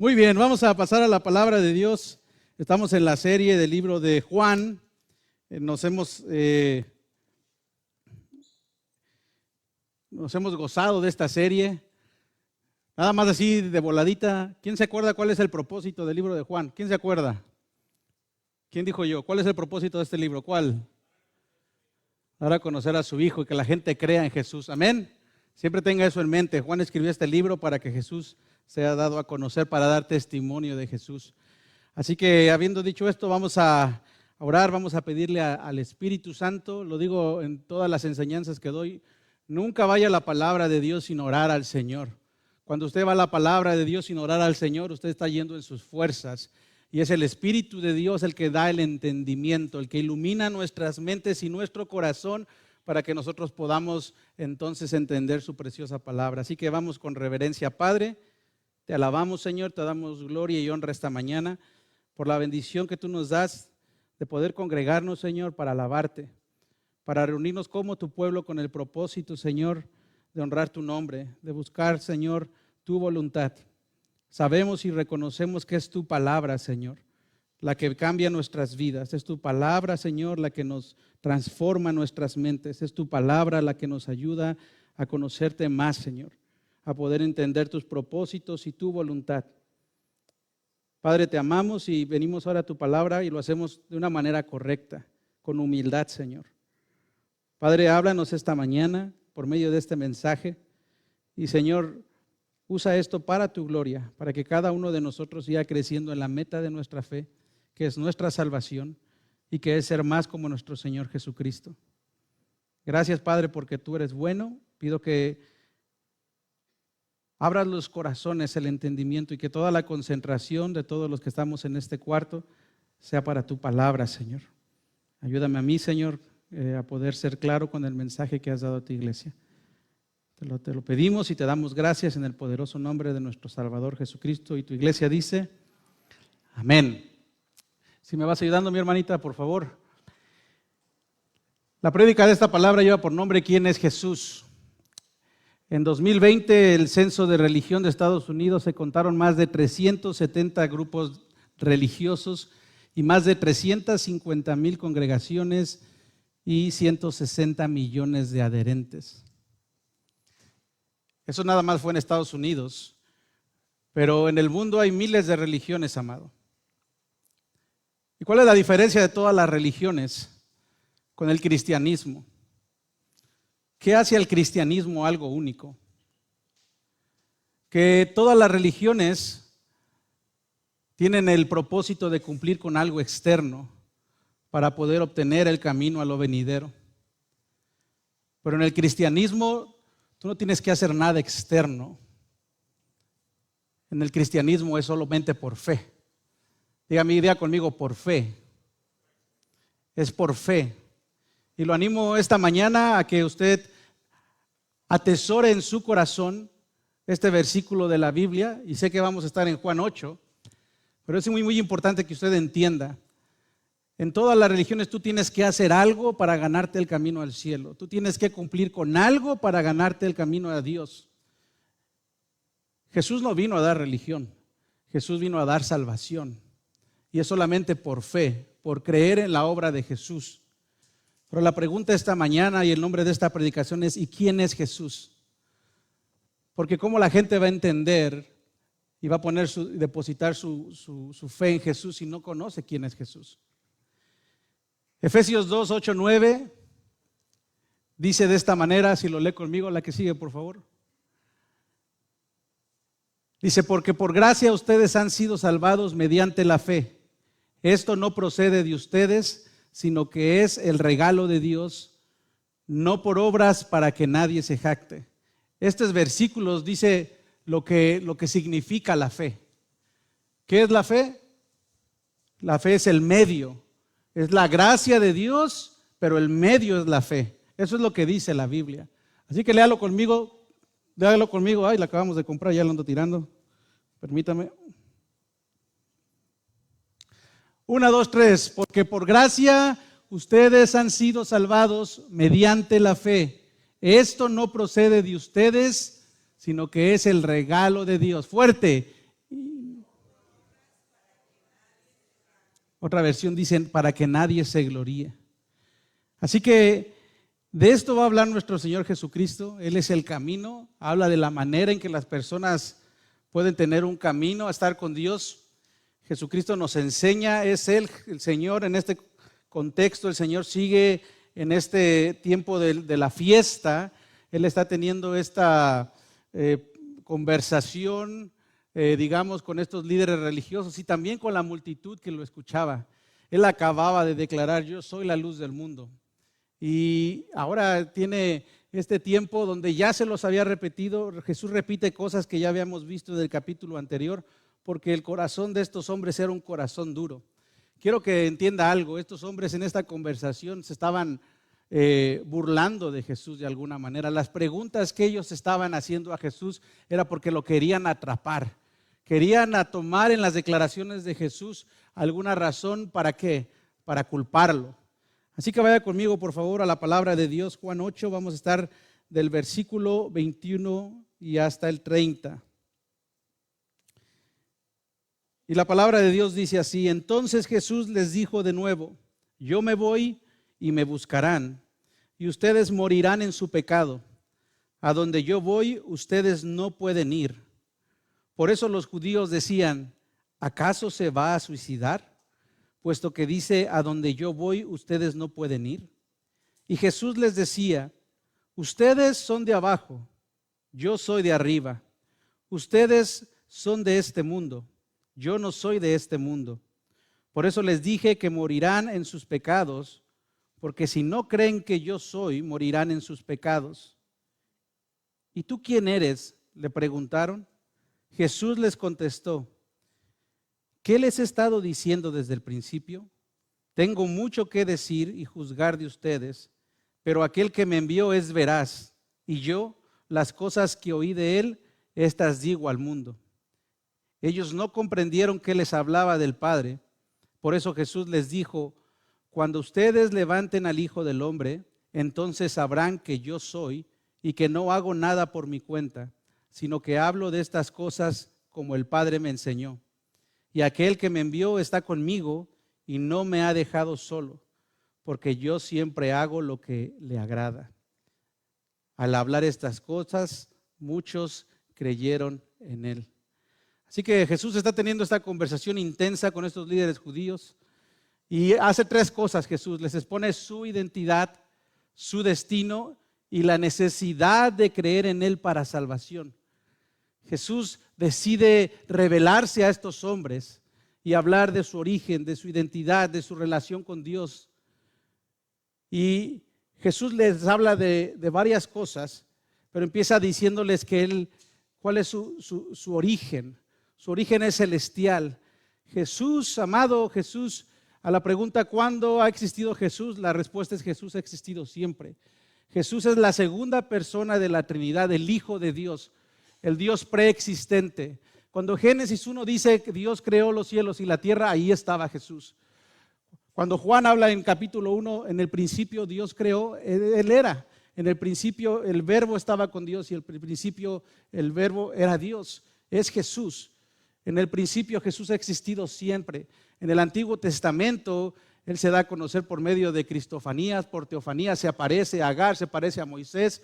Muy bien, vamos a pasar a la palabra de Dios. Estamos en la serie del libro de Juan. Nos hemos gozado de esta serie. Nada más así de voladita. ¿Quién se acuerda cuál es el propósito del libro de Juan? ¿Quién se acuerda? ¿Quién dijo yo? ¿Cuál es el propósito de este libro? ¿Cuál? Dar a conocer a su Hijo y que la gente crea en Jesús. Amén. Siempre tenga eso en mente. Juan escribió este libro para que Jesús sea dado a conocer, para dar testimonio de Jesús. Así que, habiendo dicho esto, vamos a orar, vamos a pedirle al Espíritu Santo. Lo digo en todas las enseñanzas que doy. Nunca vaya la palabra de Dios sin orar al Señor. Cuando usted va a la palabra de Dios sin orar al Señor, usted está yendo en sus fuerzas. Y es el Espíritu de Dios el que da el entendimiento, el que ilumina nuestras mentes y nuestro corazón para que nosotros podamos entonces entender su preciosa palabra. Así que vamos con reverencia, Padre. Te alabamos, Señor, te damos gloria y honra esta mañana por la bendición que tú nos das de poder congregarnos, Señor, para alabarte, para reunirnos como tu pueblo con el propósito, Señor, de honrar tu nombre, de buscar, Señor, tu voluntad. Sabemos y reconocemos que es tu palabra, Señor, la que cambia nuestras vidas. Es tu palabra, Señor, la que nos transforma nuestras mentes. Es tu palabra la que nos ayuda a conocerte más, Señor, a poder entender tus propósitos y tu voluntad. Padre, te amamos y venimos ahora a tu palabra y lo hacemos de una manera correcta, con humildad, Señor. Padre, háblanos esta mañana por medio de este mensaje y, Señor, usa esto para tu gloria, para que cada uno de nosotros siga creciendo en la meta de nuestra fe, que es nuestra salvación y que es ser más como nuestro Señor Jesucristo. Gracias, Padre, porque tú eres bueno. Pido que abras los corazones, el entendimiento y que toda la concentración de todos los que estamos en este cuarto sea para tu palabra, Señor. Ayúdame a mí, Señor, a poder ser claro con el mensaje que has dado a tu iglesia. Te lo pedimos y te damos gracias en el poderoso nombre de nuestro Salvador Jesucristo. Y tu iglesia dice, amén. Si me vas ayudando, mi hermanita, por favor. La prédica de esta palabra lleva por nombre ¿Quién es Jesús? En 2020, el Censo de Religión de Estados Unidos se contaron más de 370 grupos religiosos y más de 350,000 congregaciones y 160 millones de adherentes. Eso nada más fue en Estados Unidos, pero en el mundo hay miles de religiones, amado. ¿Y cuál es la diferencia de todas las religiones con el cristianismo? ¿Qué hace al cristianismo algo único? Que todas las religiones tienen el propósito de cumplir con algo externo para poder obtener el camino a lo venidero. Pero en el cristianismo tú no tienes que hacer nada externo. En el cristianismo es solamente por fe. Diga conmigo, por fe. Es por fe. Y lo animo esta mañana a que usted atesore en su corazón este versículo de la Biblia. Y sé que vamos a estar en Juan 8, pero es muy importante que usted entienda. En todas las religiones tú tienes que hacer algo para ganarte el camino al cielo. Tú tienes que cumplir con algo para ganarte el camino a Dios. Jesús no vino a dar religión. Jesús vino a dar salvación. Y es solamente por fe, por creer en la obra de Jesús. Pero la pregunta esta mañana y el nombre de esta predicación es ¿y quién es Jesús? Porque cómo la gente va a entender y va a depositar su fe en Jesús si no conoce quién es Jesús. Efesios 2, 8, 9 dice de esta manera, si lo lee conmigo, la que sigue por favor. Dice, porque por gracia ustedes han sido salvados mediante la fe. Esto no procede de ustedes, sino que es el regalo de Dios, no por obras para que nadie se jacte. Estos versículos dice lo que significa la fe. ¿Qué es la fe? La fe es el medio, es la gracia de Dios, pero el medio es la fe. Eso es lo que dice la Biblia. Así que léalo conmigo. Ay, la acabamos de comprar, ya la ando tirando. Permítame. 1, 2, 3, porque por gracia ustedes han sido salvados mediante la fe. Esto no procede de ustedes, sino que es el regalo de Dios. Fuerte. Otra versión dice, para que nadie se gloríe. Así que de esto va a hablar nuestro Señor Jesucristo. Él es el camino. Habla de la manera en que las personas pueden tener un camino a estar con Dios. Jesucristo nos enseña, es Él, el Señor en este contexto. El Señor sigue en este tiempo de la fiesta. Él está teniendo esta conversación, digamos, con estos líderes religiosos y también con la multitud que lo escuchaba. Él acababa de declarar, yo soy la luz del mundo. Y ahora tiene este tiempo donde ya se los había repetido. Jesús repite cosas que ya habíamos visto en el capítulo anterior, porque el corazón de estos hombres era un corazón duro. Quiero que entienda algo, estos hombres en esta conversación se estaban burlando de Jesús de alguna manera. Las preguntas que ellos estaban haciendo a Jesús era porque lo querían atrapar. Querían tomar en las declaraciones de Jesús alguna razón. ¿Para qué? Para culparlo. Así que vaya conmigo, por favor, a la palabra de Dios, Juan 8. Vamos a estar del versículo 21 y hasta el 30. Y la palabra de Dios dice así: entonces Jesús les dijo de nuevo, yo me voy y me buscarán, y ustedes morirán en su pecado. A donde yo voy, ustedes no pueden ir. Por eso los judíos decían, ¿acaso se va a suicidar? Puesto que dice, a donde yo voy, ustedes no pueden ir. Y Jesús les decía, ustedes son de abajo, yo soy de arriba. Ustedes son de este mundo, yo no soy de este mundo. Por eso les dije que morirán en sus pecados, porque si no creen que yo soy, morirán en sus pecados. ¿Y tú quién eres?, le preguntaron. Jesús les contestó, ¿qué les he estado diciendo desde el principio? Tengo mucho que decir y juzgar de ustedes, pero aquel que me envió es veraz, y yo, las cosas que oí de él, estas digo al mundo. Ellos no comprendieron que les hablaba del Padre. Por eso Jesús les dijo, cuando ustedes levanten al Hijo del Hombre, entonces sabrán que yo soy y que no hago nada por mi cuenta, sino que hablo de estas cosas como el Padre me enseñó. Y aquel que me envió está conmigo y no me ha dejado solo, porque yo siempre hago lo que le agrada. Al hablar estas cosas, muchos creyeron en él. Así que Jesús está teniendo esta conversación intensa con estos líderes judíos y hace tres cosas. Jesús les expone su identidad, su destino y la necesidad de creer en él para salvación. Jesús decide revelarse a estos hombres y hablar de su origen, de su identidad, de su relación con Dios. Y Jesús les habla de varias cosas, pero empieza diciéndoles que cuál es su origen. Su origen es celestial. Jesús, amado Jesús, a la pregunta ¿cuándo ha existido Jesús? La respuesta es Jesús ha existido siempre. Jesús es la segunda persona de la Trinidad, el Hijo de Dios, el Dios preexistente. Cuando Génesis 1 dice que Dios creó los cielos y la tierra, ahí estaba Jesús. Cuando Juan habla en capítulo 1, en el principio Dios creó, Él era. En el principio el verbo estaba con Dios y en el principio el verbo era Dios. Es Jesús. En el principio Jesús ha existido siempre. En el Antiguo Testamento Él se da a conocer por medio de cristofanías, por teofanías, se aparece a Agar, se parece a Moisés.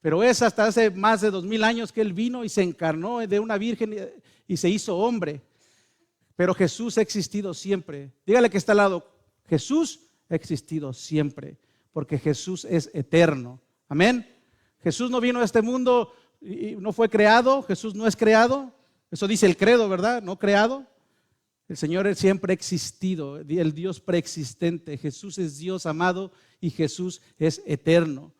Pero es hasta hace más de 2000 años que Él vino y se encarnó de una virgen y se hizo hombre. Pero Jesús ha existido siempre. Dígale que está al lado, Jesús ha existido siempre, porque Jesús es eterno. Amén. Jesús no vino a este mundo y no fue creado, Jesús no es creado. Eso dice el credo, ¿verdad? No creado. El Señor siempre ha existido, el Dios preexistente. Jesús es Dios amado y Jesús es eterno.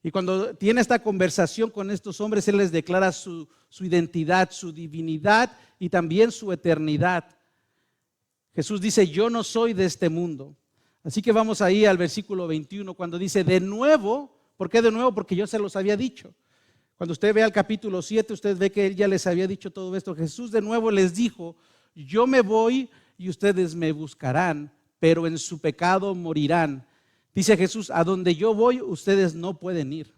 Y cuando tiene esta conversación con estos hombres, Él les declara su identidad, su divinidad y también su eternidad. Jesús dice, yo no soy de este mundo. Así que vamos ahí al versículo 21, cuando dice, de nuevo, ¿por qué de nuevo? Porque yo se los había dicho. Cuando usted ve al capítulo 7, usted ve que Él ya les había dicho todo esto. Jesús de nuevo les dijo, yo me voy y ustedes me buscarán, pero en su pecado morirán. Dice Jesús, a donde yo voy, ustedes no pueden ir.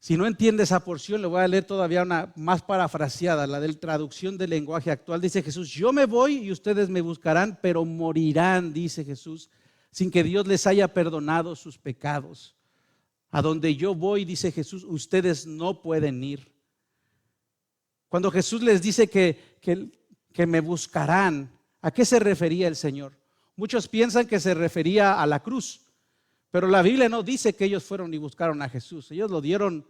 Si no entiende esa porción, le voy a leer todavía una más parafraseada, la de traducción del lenguaje actual. Dice Jesús: yo me voy y ustedes me buscarán, pero morirán, dice Jesús, sin que Dios les haya perdonado sus pecados. A donde yo voy, dice Jesús, ustedes no pueden ir. Cuando Jesús les dice que me buscarán, ¿a qué se refería el Señor? Muchos piensan que se refería a la cruz, pero la Biblia no dice que ellos fueron y buscaron a Jesús. Ellos lo dieron,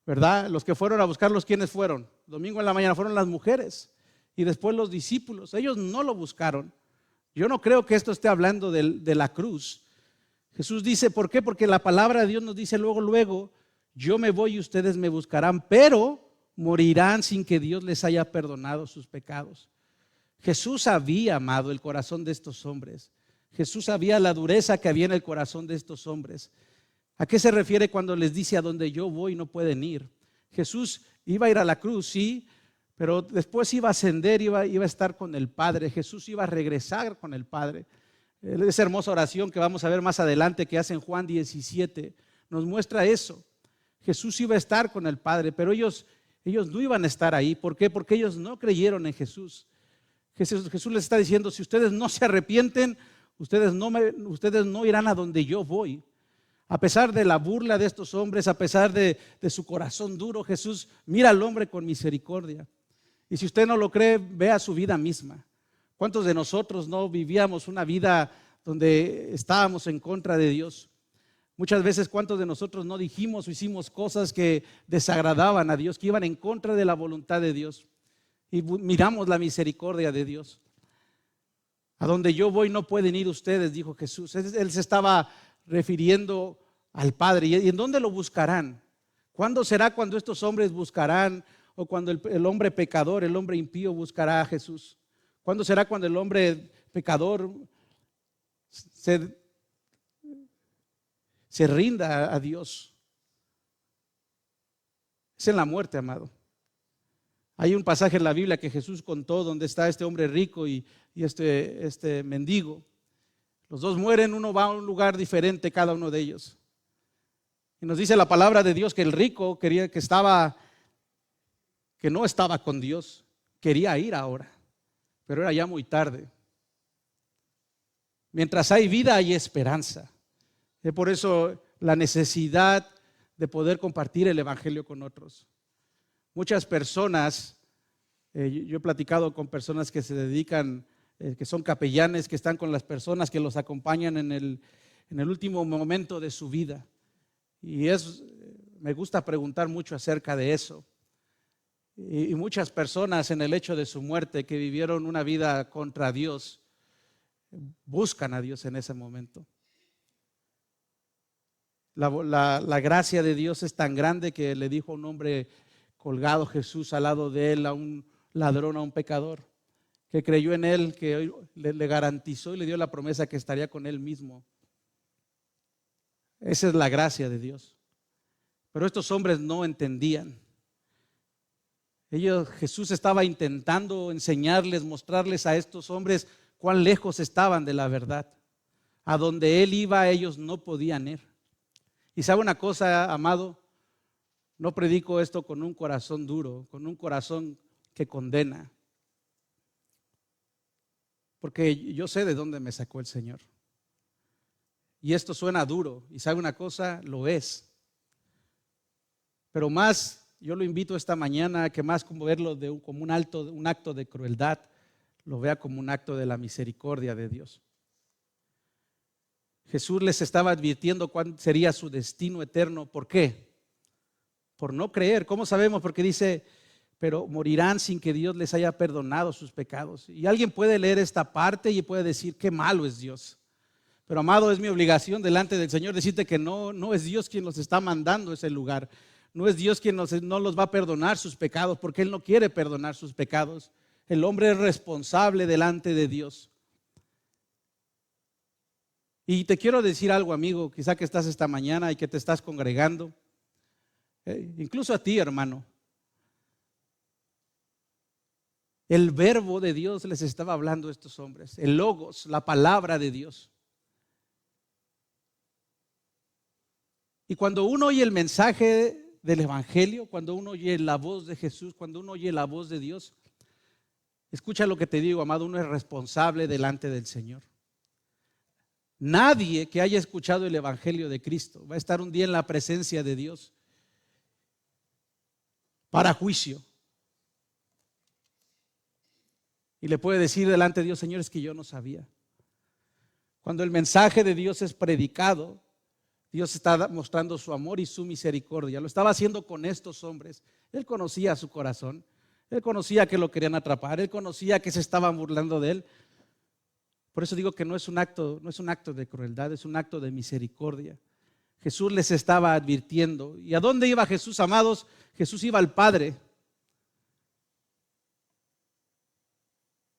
¿verdad? Los que fueron a buscarlos, ¿quiénes fueron? Domingo en la mañana fueron las mujeres y después los discípulos. Ellos no lo buscaron. Yo no creo que esto esté hablando de la cruz. Jesús dice, ¿por qué? Porque la palabra de Dios nos dice luego, yo me voy y ustedes me buscarán, pero morirán sin que Dios les haya perdonado sus pecados. Jesús había amado el corazón de estos hombres. Jesús sabía la dureza que había en el corazón de estos hombres. ¿A qué se refiere cuando les dice a donde yo voy no pueden ir? Jesús iba a ir a la cruz, sí, pero después iba a ascender, iba a estar con el Padre. Jesús iba a regresar con el Padre. Esa hermosa oración que vamos a ver más adelante que hace en Juan 17 nos muestra eso. Jesús iba a estar con el Padre, pero ellos no iban a estar ahí. ¿Por qué? Porque ellos no creyeron en Jesús. Jesús les está diciendo, si ustedes no se arrepienten, ustedes no irán a donde yo voy. A pesar de la burla de estos hombres, a pesar de su corazón duro, Jesús mira al hombre con misericordia. Y si usted no lo cree, vea su vida misma. ¿Cuántos de nosotros no vivíamos una vida donde estábamos en contra de Dios? Muchas veces, ¿cuántos de nosotros no dijimos o hicimos cosas que desagradaban a Dios, que iban en contra de la voluntad de Dios? Y miramos la misericordia de Dios. A donde yo voy no pueden ir ustedes, dijo Jesús. Él se estaba refiriendo al Padre. ¿Y en dónde lo buscarán? ¿Cuándo será cuando estos hombres buscarán, o cuando el hombre pecador, el hombre impío buscará a Jesús? ¿Cuándo será cuando el hombre pecador se rinda a Dios? Es en la muerte, amado. Hay un pasaje en la Biblia que Jesús contó donde está este hombre rico y este mendigo. Los dos mueren, uno va a un lugar diferente, cada uno de ellos. Y nos dice la palabra de Dios que el rico que no estaba con Dios, quería ir ahora, pero era ya muy tarde. Mientras hay vida, hay esperanza. Es por eso la necesidad de poder compartir el evangelio con otros. Muchas personas, yo he platicado con personas que se dedican, que son capellanes, que están con las personas que los acompañan en el último momento de su vida. Y me gusta preguntar mucho acerca de eso. Y muchas personas en el hecho de su muerte que vivieron una vida contra Dios, buscan a Dios en ese momento. La gracia de Dios es tan grande que le dijo a un hombre colgado, Jesús al lado de él, a un ladrón, a un pecador, que creyó en él, que le garantizó y le dio la promesa que estaría con él mismo. Esa es la gracia de Dios. Pero estos hombres no entendían. Jesús estaba intentando enseñarles, mostrarles a estos hombres cuán lejos estaban de la verdad. A donde Él iba, ellos no podían ir. Y sabe una cosa, amado, no predico esto con un corazón duro, con un corazón que condena. Porque yo sé de dónde me sacó el Señor. Y esto suena duro, y sabe una cosa, lo es. Pero más, yo lo invito esta mañana a que más como verlo como un acto de crueldad, lo vea como un acto de la misericordia de Dios. Jesús les estaba advirtiendo cuál sería su destino eterno. ¿Por qué? Por no creer. ¿Cómo sabemos? Porque dice, pero morirán sin que Dios les haya perdonado sus pecados. Y alguien puede leer esta parte y puede decir, qué malo es Dios. Pero amado, es mi obligación delante del Señor decirte que no es Dios quien los está mandando a ese lugar. No es Dios quien no los va a perdonar sus pecados, porque Él no quiere perdonar sus pecados. El hombre es responsable delante de Dios. Y te quiero decir algo, amigo, quizá que estás esta mañana y que te estás congregando, incluso a ti, hermano. El verbo de Dios les estaba hablando a estos hombres, el logos, la palabra de Dios. Y cuando uno oye el mensaje del Evangelio, cuando uno oye la voz de Jesús, cuando uno oye la voz de Dios, escucha lo que te digo, amado, uno es responsable delante del Señor. Nadie que haya escuchado el Evangelio de Cristo va a estar un día en la presencia de Dios para juicio. Y le puede decir delante de Dios, Señor, es que yo no sabía. Cuando el mensaje de Dios es predicado, Dios está mostrando su amor y su misericordia. Lo estaba haciendo con estos hombres. Él conocía su corazón. Él conocía que lo querían atrapar. Él conocía que se estaban burlando de él. Por eso digo que no es un acto de crueldad, es un acto de misericordia. Jesús les estaba advirtiendo. ¿Y a dónde iba Jesús, amados? Jesús iba al Padre.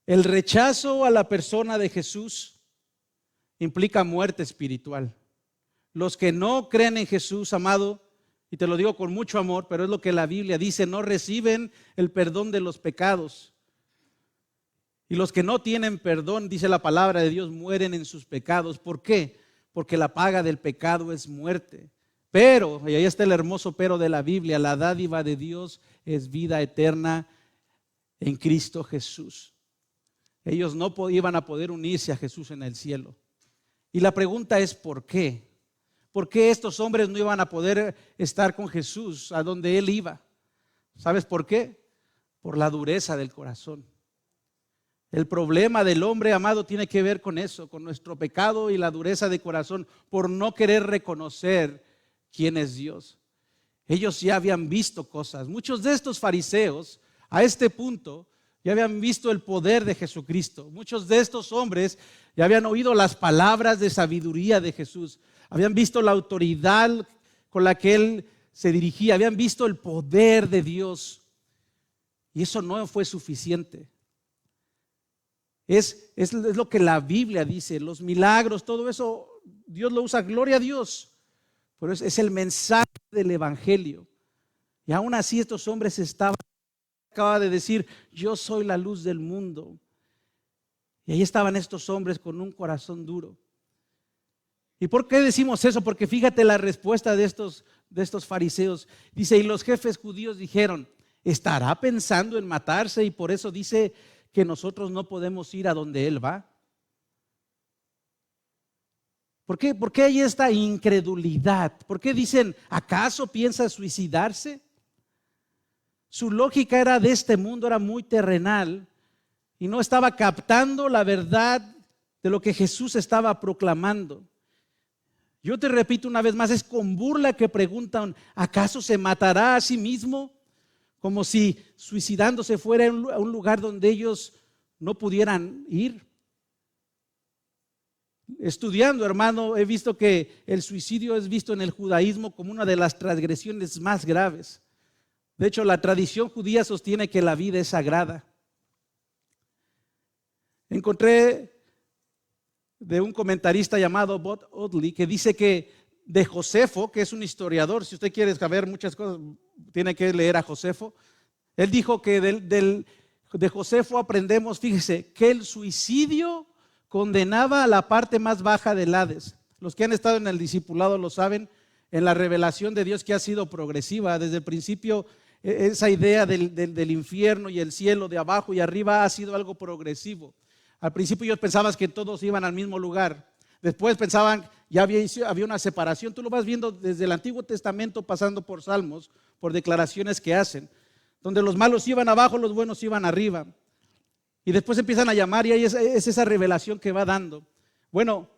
El rechazo a la persona de Jesús implica muerte espiritual. Los que no creen en Jesús, amado, y te lo digo con mucho amor, pero es lo que la Biblia dice, no reciben el perdón de los pecados. Y los que no tienen perdón, dice la palabra de Dios, mueren en sus pecados. ¿Por qué? Porque la paga del pecado es muerte. Pero, y ahí está el hermoso pero de la Biblia, la dádiva de Dios es vida eterna en Cristo Jesús. Ellos no iban a poder unirse a Jesús en el cielo. Y la pregunta es ¿por qué? ¿Por qué estos hombres no iban a poder estar con Jesús a donde Él iba? ¿Sabes por qué? Por la dureza del corazón. El problema del hombre, amado, tiene que ver con eso, con nuestro pecado y la dureza de corazón, por no querer reconocer quién es Dios. Ellos ya habían visto cosas. Muchos de estos fariseos, a este punto, ya habían visto el poder de Jesucristo. Muchos de estos hombres ya habían oído las palabras de sabiduría de Jesús. Habían visto la autoridad con la que Él se dirigía. Habían visto el poder de Dios. Y eso no fue suficiente. Es lo que la Biblia dice. Los milagros, todo eso, Dios lo usa. Gloria a Dios. Pero es el mensaje del Evangelio. Y aún así estos hombres acaba de decir, yo soy la luz del mundo. Y ahí estaban estos hombres con un corazón duro. ¿Y por qué decimos eso? Porque fíjate la respuesta de estos fariseos. Dice, y los jefes judíos dijeron, ¿estará pensando en matarse y por eso dice que nosotros no podemos ir a donde Él va? ¿Por qué hay esta incredulidad? ¿Por qué dicen, ¿acaso piensa suicidarse? Su lógica era de este mundo, era muy terrenal y no estaba captando la verdad de lo que Jesús estaba proclamando. Yo te repito una vez más, es con burla que preguntan, ¿acaso se matará a sí mismo? Como si suicidándose fuera a un lugar donde ellos no pudieran ir. Estudiando, hermano, he visto que el suicidio es visto en el judaísmo como una de las transgresiones más graves. De hecho, la tradición judía sostiene que la vida es sagrada. Encontré de un comentarista llamado Bob Audley que dice que de Josefo, que es un historiador, si usted quiere saber muchas cosas, tiene que leer a Josefo. Él dijo que de Josefo aprendemos, fíjese, que el suicidio condenaba a la parte más baja del Hades. Los que han estado en el discipulado lo saben, en la revelación de Dios que ha sido progresiva. Desde el principio, esa idea del infierno y el cielo, de abajo y arriba, ha sido algo progresivo. Al principio ellos pensaban que todos iban al mismo lugar. Después pensaban, ya había una separación. Tú lo vas viendo desde el Antiguo Testamento, pasando por Salmos, por declaraciones que hacen, donde los malos iban abajo, los buenos iban arriba. Y después empiezan a llamar y ahí es esa revelación que va dando. Bueno,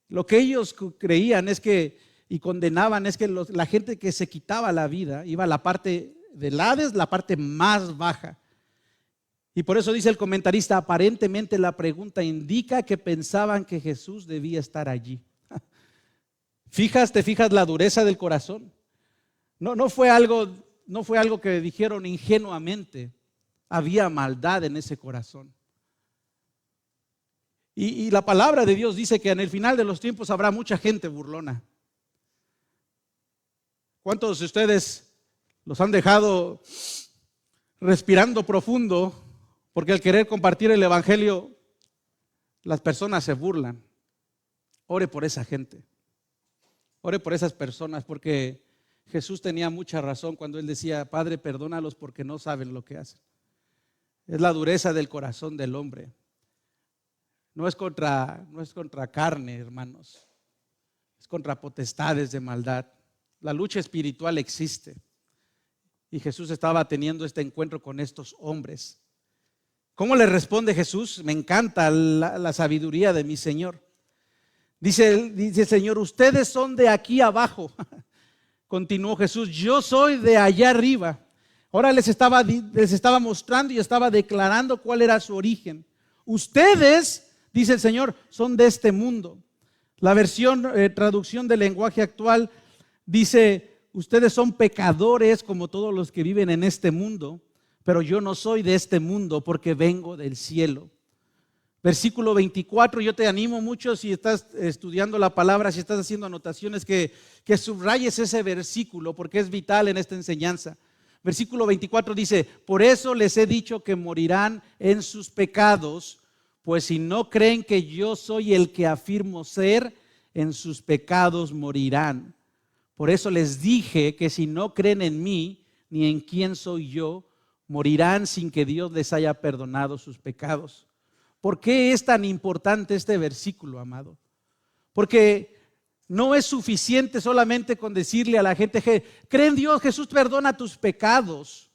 lo que ellos creían es que, y condenaban, es que la gente que se quitaba la vida iba a la parte del Hades, la parte más baja. Y por eso dice el comentarista, aparentemente la pregunta indica que pensaban que Jesús debía estar allí. ¿Te fijas la dureza del corazón? No fue algo que dijeron ingenuamente. Había maldad en ese corazón. Y la palabra de Dios dice que en el final de los tiempos habrá mucha gente burlona. ¿Cuántos de ustedes los han dejado respirando profundo? Porque al querer compartir el evangelio, las personas se burlan. Ore por esa gente. Ore por esas personas, porque Jesús tenía mucha razón cuando Él decía: Padre, perdónalos porque no saben lo que hacen. Es la dureza del corazón del hombre. No es contra carne, hermanos. Es contra potestades de maldad. La lucha espiritual existe. Y Jesús estaba teniendo este encuentro con estos hombres. ¿Cómo le responde Jesús? Me encanta la sabiduría de mi Señor. Dice el Señor: ustedes son de aquí abajo. Continuó Jesús: yo soy de allá arriba. Ahora les estaba mostrando y estaba declarando cuál era su origen. Ustedes, dice el Señor, son de este mundo. La traducción del lenguaje actual dice: ustedes son pecadores como todos los que viven en este mundo, pero yo no soy de este mundo porque vengo del cielo. Versículo 24, yo te animo mucho, si estás estudiando la palabra, si estás haciendo anotaciones, que subrayes ese versículo porque es vital en esta enseñanza. Versículo 24 dice: por eso les he dicho que morirán en sus pecados, pues si no creen que yo soy el que afirmo ser, en sus pecados morirán. Por eso les dije que si no creen en mí, ni en quién soy yo, morirán sin que Dios les haya perdonado sus pecados. ¿Por qué es tan importante este versículo, amado? Porque no es suficiente solamente con decirle a la gente: cree en Dios, Jesús perdona tus pecados.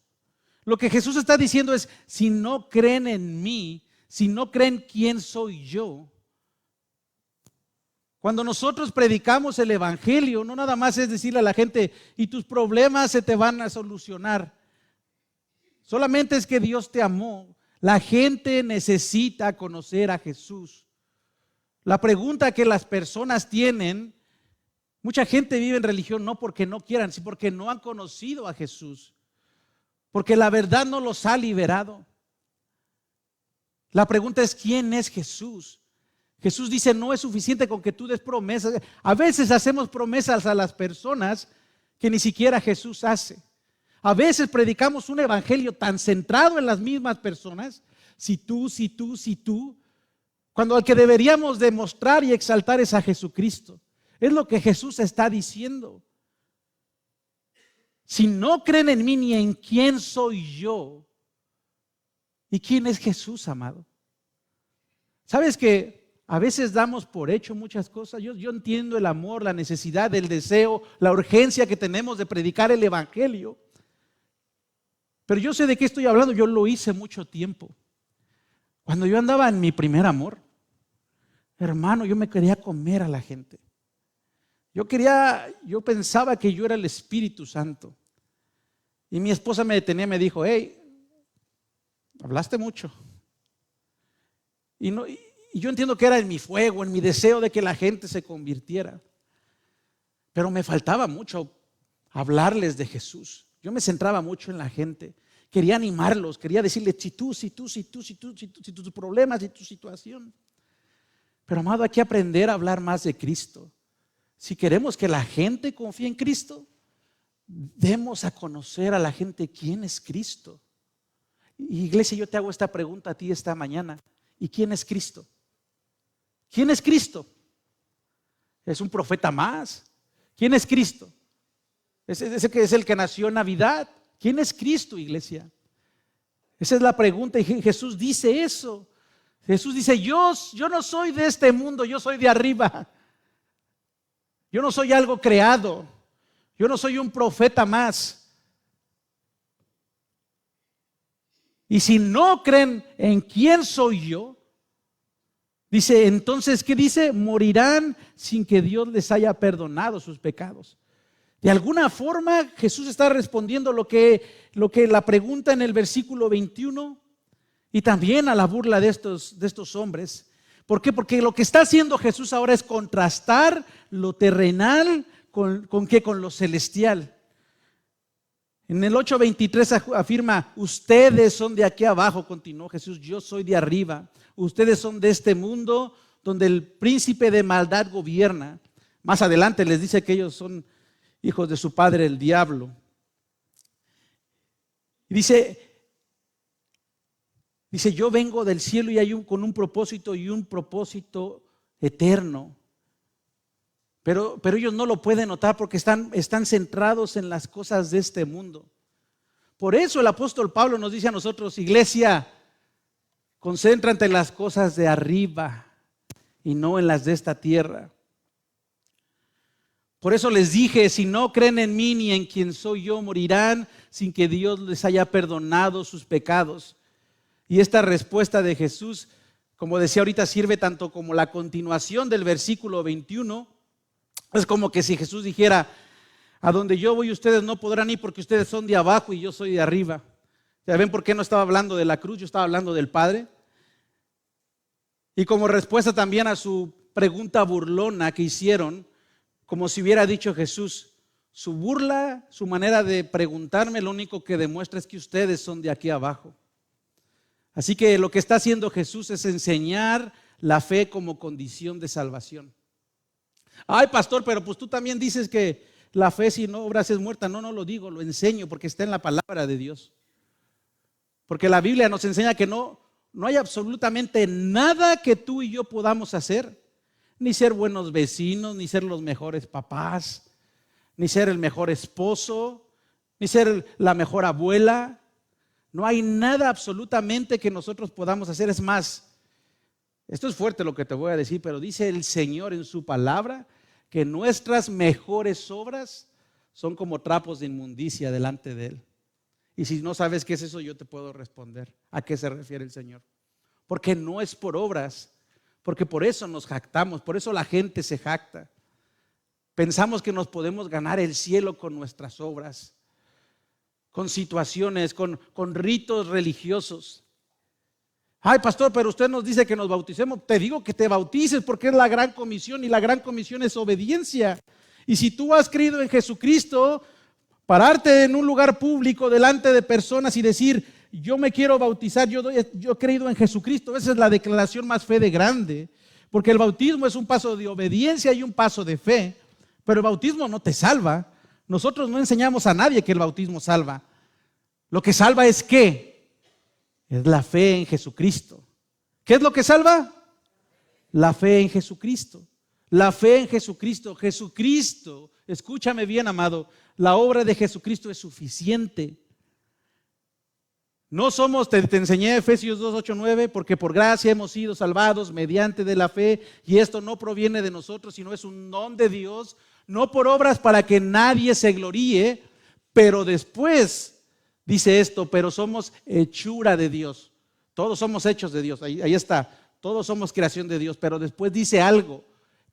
Lo que Jesús está diciendo es: si no creen en mí, si no creen quién soy yo. Cuando nosotros predicamos el evangelio, no nada más es decirle a la gente: y tus problemas se te van a solucionar. Solamente es que Dios te amó. La gente necesita conocer a Jesús. La pregunta que las personas tienen: mucha gente vive en religión no porque no quieran, sino porque no han conocido a Jesús, porque la verdad no los ha liberado. La pregunta es: ¿quién es Jesús? Jesús dice: no es suficiente con que tú des promesas. A veces hacemos promesas a las personas que ni siquiera Jesús hace. A veces predicamos un evangelio tan centrado en las mismas personas: si tú, cuando al que deberíamos demostrar y exaltar es a Jesucristo. Es lo que Jesús está diciendo. Si no creen en mí, ni en quién soy yo. ¿Y quién es Jesús, amado? ¿Sabes que a veces damos por hecho muchas cosas? Yo entiendo el amor, la necesidad, el deseo, la urgencia que tenemos de predicar el evangelio. Pero yo sé de qué estoy hablando. Yo lo hice mucho tiempo. Cuando yo andaba en mi primer amor, hermano, yo me quería comer a la gente. Yo pensaba que yo era el Espíritu Santo. Y mi esposa me detenía y me dijo: hey, hablaste mucho. Y yo entiendo que era en mi fuego, en mi deseo de que la gente se convirtiera. Pero me faltaba mucho hablarles de Jesús. Yo me centraba mucho en la gente. Quería animarlos, quería decirles: si tus problemas y tu situación. Pero, amado, hay que aprender a hablar más de Cristo. Si queremos que la gente confíe en Cristo, demos a conocer a la gente quién es Cristo. Iglesia, yo te hago esta pregunta a ti esta mañana: ¿y quién es Cristo? ¿Quién es Cristo? ¿Es un profeta más? ¿Quién es Cristo? ¿Es el que nació en Navidad? ¿Quién es Cristo, iglesia? Esa es la pregunta, y Jesús dice eso. Jesús dice: yo no soy de este mundo, yo soy de arriba. Yo no soy algo creado. Yo no soy un profeta más. Y si no creen en quién soy yo, dice, entonces, ¿qué dice? Morirán sin que Dios les haya perdonado sus pecados. De alguna forma Jesús está respondiendo lo que la pregunta en el versículo 21 y también a la burla de estos hombres. ¿Por qué? Porque lo que está haciendo Jesús ahora es contrastar lo terrenal con lo celestial. En el 8:23 afirma: ustedes son de aquí abajo, continuó Jesús, yo soy de arriba. Ustedes son de este mundo donde el príncipe de maldad gobierna. Más adelante les dice que ellos son hijos de su padre el diablo. Y dice, yo vengo del cielo y hay con un propósito y un propósito eterno. Pero ellos no lo pueden notar porque están centrados en las cosas de este mundo. Por eso el apóstol Pablo nos dice a nosotros: iglesia, concéntrate en las cosas de arriba y no en las de esta tierra. Por eso les dije: si no creen en mí ni en quien soy yo, morirán sin que Dios les haya perdonado sus pecados. Y esta respuesta de Jesús, como decía ahorita, sirve tanto como la continuación del versículo 21. Es como que si Jesús dijera: a donde yo voy ustedes no podrán ir porque ustedes son de abajo y yo soy de arriba. ¿Ya ven por qué no estaba hablando de la cruz? Yo estaba hablando del Padre. Y como respuesta también a su pregunta burlona que hicieron, como si hubiera dicho Jesús: su burla, su manera de preguntarme, lo único que demuestra es que ustedes son de aquí abajo. Así que lo que está haciendo Jesús es enseñar la fe como condición de salvación. Ay, pastor, pero pues tú también dices que la fe sin obras es muerta. No lo digo, lo enseño porque está en la palabra de Dios. Porque la Biblia nos enseña que no hay absolutamente nada que tú y yo podamos hacer. Ni ser buenos vecinos, ni ser los mejores papás, ni ser el mejor esposo, ni ser la mejor abuela. No hay nada absolutamente que nosotros podamos hacer. Es más, esto es fuerte lo que te voy a decir, pero dice el Señor en su palabra que nuestras mejores obras son como trapos de inmundicia delante de Él. Y si no sabes qué es eso, yo te puedo responder a qué se refiere el Señor. Porque no es por obras, porque por eso nos jactamos, por eso la gente se jacta. Pensamos que nos podemos ganar el cielo con nuestras obras, con situaciones, con ritos religiosos. Ay, pastor, pero usted nos dice que nos bauticemos. Te digo que te bautices porque es la gran comisión y la gran comisión es obediencia. Y si tú has creído en Jesucristo, pararte en un lugar público delante de personas y decir: yo me quiero bautizar, yo he creído en Jesucristo, esa es la declaración más fe de grande. Porque el bautismo es un paso de obediencia y un paso de fe. Pero el bautismo no te salva. Nosotros no enseñamos a nadie que el bautismo salva. Lo que salva es ¿qué? Es la fe en Jesucristo. ¿Qué es lo que salva? La fe en Jesucristo. La fe en Jesucristo. Jesucristo, escúchame bien, amado, la obra de Jesucristo es suficiente. No somos, te enseñé Efesios 2, 8, 9, porque por gracia hemos sido salvados mediante de la fe, y esto no proviene de nosotros, sino es un don de Dios, no por obras para que nadie se gloríe. Pero después dice esto: pero somos hechura de Dios. Todos somos hechos de Dios, ahí está, todos somos creación de Dios. Pero después dice algo: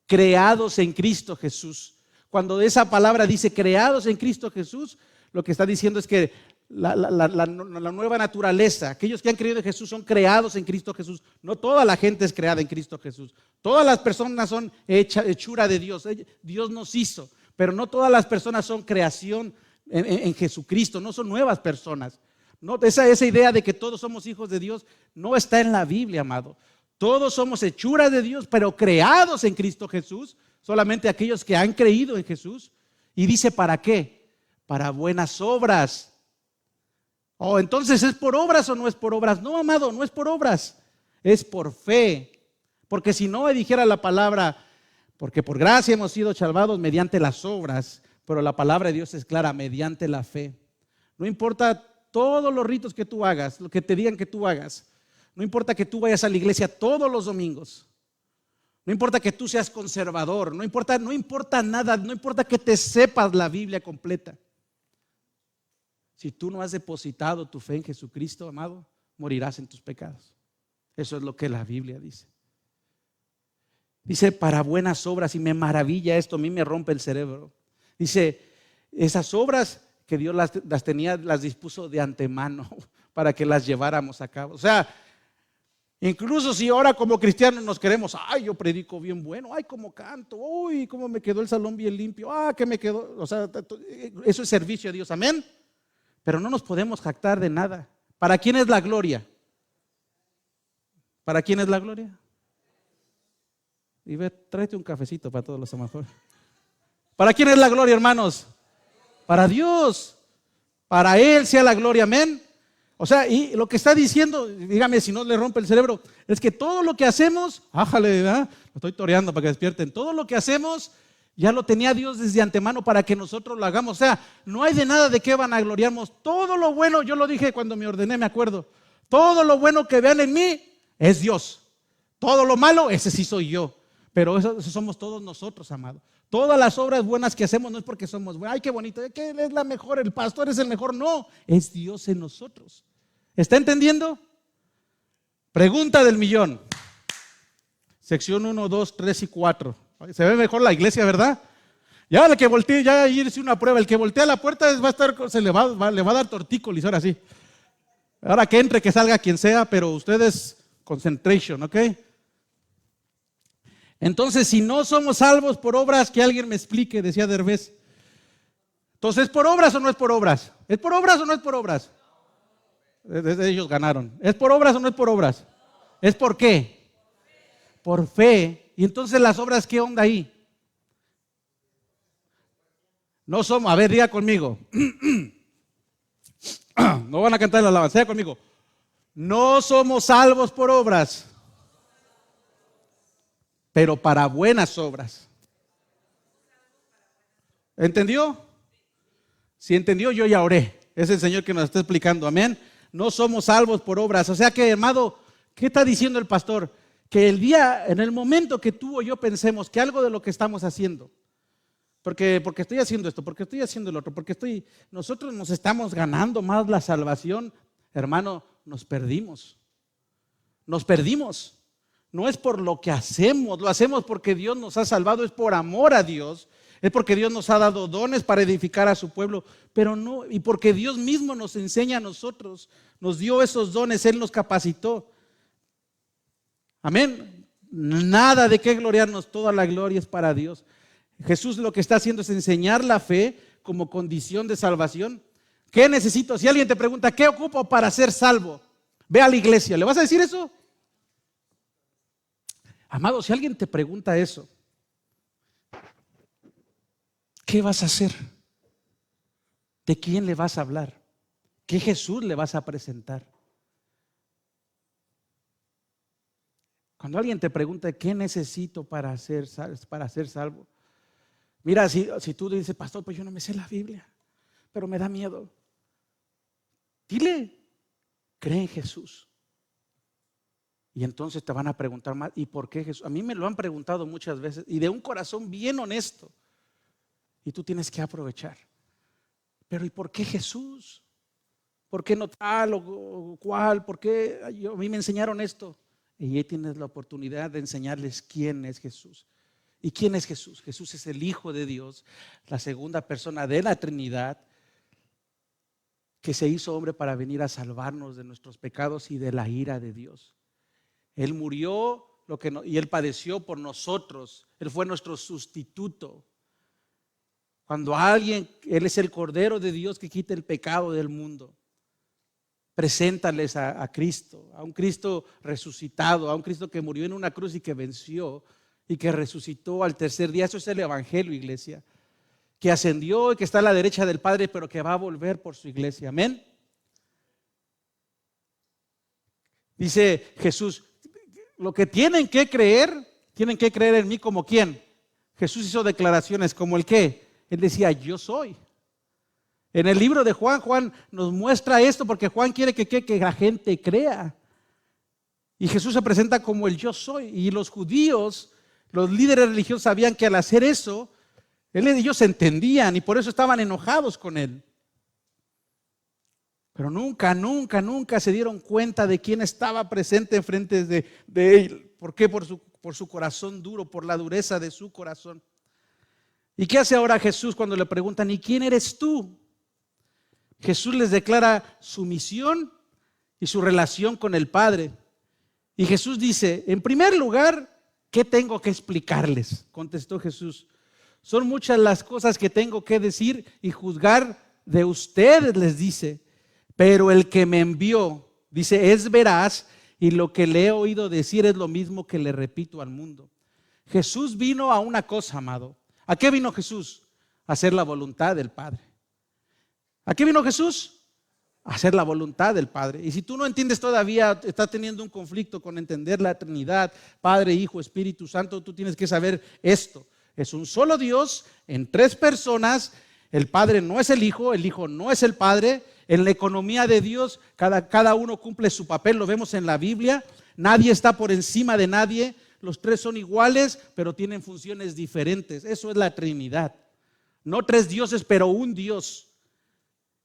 creados en Cristo Jesús. Cuando esa palabra dice creados en Cristo Jesús, lo que está diciendo es que la nueva naturaleza, aquellos que han creído en Jesús son creados en Cristo Jesús. No toda la gente es creada en Cristo Jesús. Todas las personas son hechura de Dios. Dios nos hizo, pero no todas las personas son creación en Jesucristo, no son nuevas personas. No, esa idea de que todos somos hijos de Dios no está en la Biblia, amado. Todos somos hechuras de Dios, pero creados en Cristo Jesús. Solamente aquellos que han creído en Jesús. Y dice: ¿para qué? Para buenas obras. Oh, entonces, ¿es por obras o no es por obras? No, amado, no es por obras, es por fe. Porque si no dijera la palabra: porque por gracia hemos sido salvados mediante las obras. Pero la palabra de Dios es clara: mediante la fe. No importa todos los ritos que tú hagas, lo que te digan que tú hagas. No importa que tú vayas a la iglesia todos los domingos. No importa que tú seas conservador. No importa nada. No importa que te sepas la Biblia completa. Si tú no has depositado tu fe en Jesucristo, amado, morirás en tus pecados. Eso es lo que la Biblia dice. Dice: para buenas obras. Y me maravilla esto, a mí me rompe el cerebro. Dice: esas obras que Dios las tenía, las dispuso de antemano para que las lleváramos a cabo. O sea, incluso si ahora como cristianos nos queremos: ay, yo predico bien bueno, ay, cómo canto, uy, cómo me quedó el salón bien limpio, que me quedó. O sea, eso es servicio a Dios, amén. Pero no nos podemos jactar de nada. ¿Para quién es la gloria? ¿Para quién es la gloria? Y ve, tráete un cafecito para todos los amados. ¿Para quién es la gloria, hermanos? Para Dios. Para Él sea la gloria, amén. O sea, y lo que está diciendo, dígame si no le rompe el cerebro, es que todo lo que hacemos, ájale, ¿verdad? Lo estoy toreando para que despierten. Todo lo que hacemos Ya lo tenía Dios desde antemano para que nosotros lo hagamos. O sea, no hay de nada de qué vanagloriarnos. Todo lo bueno, yo lo dije cuando me ordené, me acuerdo. Todo lo bueno que vean en mí es Dios. Todo lo malo, ese sí soy yo. Pero eso somos todos nosotros, amado. Todas las obras buenas que hacemos no es porque somos buenos. Ay, qué bonito, que Él es la mejor, el pastor es el mejor. No, es Dios en nosotros. ¿Está entendiendo? Pregunta del millón. Sección 1, 2, 3 y 4. Se ve mejor la iglesia, ¿verdad? Ya el que voltee, ya irse una prueba. El que voltea la puerta va a estar, le va a dar tortícolis, ahora sí. Ahora que entre, que salga quien sea, pero ustedes, concentration, ¿ok? Entonces, si no somos salvos por obras, que alguien me explique, decía Derbez. Entonces, ¿es por obras o no es por obras? ¿Es por obras o no es por obras? Ellos ganaron. ¿Es por obras o no es por obras? ¿Es por qué? Por fe. Y entonces las obras, ¿qué onda ahí? No somos, a ver, diga conmigo. No van a cantar la alabanza, diga conmigo. No somos salvos por obras, pero para buenas obras. ¿Entendió? Si entendió, yo ya oré. Es el Señor que nos está explicando, amén. No somos salvos por obras. O sea que, hermano, ¿qué está diciendo el pastor? Que en el momento que tú o yo pensemos que algo de lo que estamos haciendo, porque estoy haciendo esto, porque estoy haciendo el otro, nosotros nos estamos ganando más la salvación, hermano, nos perdimos. Nos perdimos. No es por lo que hacemos, lo hacemos porque Dios nos ha salvado, es por amor a Dios, es porque Dios nos ha dado dones para edificar a su pueblo, pero no, y porque Dios mismo nos enseña a nosotros, nos dio esos dones, Él nos capacitó. Amén. Nada de qué gloriarnos, toda la gloria es para Dios. Jesús lo que está haciendo es enseñar la fe como condición de salvación. ¿Qué necesito? Si alguien te pregunta, ¿qué ocupo para ser salvo? Ve a la iglesia. ¿Le vas a decir eso? Amado, si alguien te pregunta eso, ¿qué vas a hacer? ¿De quién le vas a hablar? ¿Qué Jesús le vas a presentar? Cuando alguien te pregunta qué necesito para ser salvo, mira, si tú dices, pastor, pues yo no me sé la Biblia, pero me da miedo. Dile, cree en Jesús. Y entonces te van a preguntar más, ¿y por qué Jesús? A mí me lo han preguntado muchas veces y de un corazón bien honesto. Y tú tienes que aprovechar. Pero ¿y por qué Jesús? ¿Por qué no tal o cual? ¿Por qué a mí me enseñaron esto? Y ahí tienes la oportunidad de enseñarles quién es Jesús. ¿Y quién es Jesús? Jesús es el Hijo de Dios, la segunda persona de la Trinidad, que se hizo hombre para venir a salvarnos de nuestros pecados y de la ira de Dios. Él murió y Él padeció por nosotros. Él fue nuestro sustituto. Cuando Él es el Cordero de Dios que quita el pecado del mundo. Preséntales a Cristo, a un Cristo resucitado, a un Cristo que murió en una cruz y que venció y que resucitó al tercer día. Eso es el Evangelio, iglesia. Que ascendió y que está a la derecha del Padre, pero que va a volver por su iglesia. Amén. Dice Jesús, lo que tienen que creer en mí como ¿quién? Jesús hizo declaraciones como el ¿qué? Él decía, yo soy. En el libro de Juan nos muestra esto porque Juan quiere que la gente crea. Y Jesús se presenta como el yo soy. Y los judíos, los líderes religiosos sabían que al hacer eso, ellos entendían y por eso estaban enojados con él. Pero nunca se dieron cuenta de quién estaba presente enfrente de él. ¿Por qué? Por su corazón duro, por la dureza de su corazón. ¿Y qué hace ahora Jesús cuando le preguntan, ¿y quién eres tú? Jesús les declara su misión y su relación con el Padre. Y Jesús dice, en primer lugar, ¿qué tengo que explicarles? Contestó Jesús. Son muchas las cosas que tengo que decir y juzgar de ustedes, les dice. Pero el que me envió, dice, es veraz y lo que le he oído decir es lo mismo que le repito al mundo. Jesús vino a una cosa, amado. ¿A qué vino Jesús? A hacer la voluntad del Padre. ¿A qué vino Jesús? A hacer la voluntad del Padre. Y si tú no entiendes todavía, estás teniendo un conflicto con entender la Trinidad, Padre, Hijo, Espíritu Santo, tú tienes que saber esto. Es un solo Dios en tres personas. El Padre no es el Hijo no es el Padre. En la economía de Dios, cada uno cumple su papel, lo vemos en la Biblia. Nadie está por encima de nadie. Los tres son iguales, pero tienen funciones diferentes. Eso es la Trinidad. No tres dioses, pero un Dios.